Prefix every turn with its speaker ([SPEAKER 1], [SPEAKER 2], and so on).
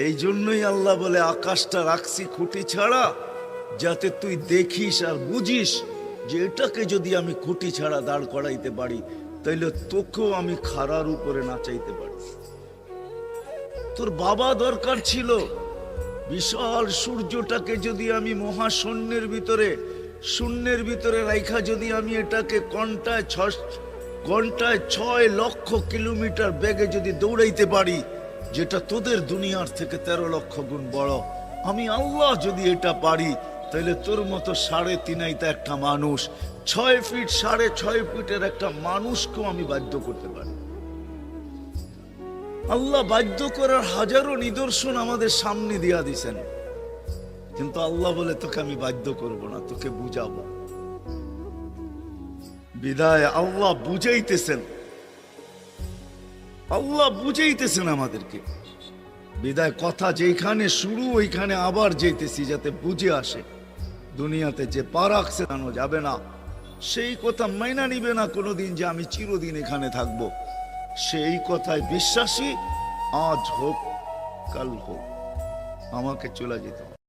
[SPEAKER 1] এই জন্যই আল্লাহ বলে আকাশটা রাখছি খুঁটি ছাড়া, যাতে তুই দেখিস আর বুঝিস যে এটাকে যদি আমি খুঁটি ছাড়া দাঁড় করাইতে পারি, তাইলে তোকেও আমি খাড়ার উপরে নাচাইতে পারি। তোর বাবা দরকার ছিল বিশাল সূর্যটাকে যদি আমি মহাশূন্যের ভিতরে রাইখা যদি আমি এটাকে ঘন্টায় 6 লক্ষ কিলোমিটার বেগে যদি দৌড়াইতে পারি, যেটা তোদের দুনিয়ার থেকে 13 লক্ষ গুণ বড়, আমি আল্লাহ যদি এটা পারি, তাহলে তোর মতো 3.5 একটা মানুষ, 6 ফিট 6.5 ফিটের একটা মানুষকেও আমি বাধ্য করতে পারি। আল্লাহ বাধ্য করার হাজারো নিদর্শন আমাদের সামনে দিয়া দিছেন, কিন্তু আল্লাহ বলে তোকে আমি বাধ্য করব না, তোকে বুঝাবো। বিদায় আল্লাহ বুঝাইতেছেন আমাদেরকে। বিদায় কথা যেখানে শুরু ওইখানে আবার যেতেছি, যাতে বুঝে আসে। দুনিয়াতে যে পা রাখছে জানো যাবে না, সেই কথা মাইনা নিবে না কোনোদিন যে আমি চিরদিন এখানে থাকবো। সেই কথায় বিশ্বাসী, আজ হোক কাল হোক আমাকে চলে যেতে হবে।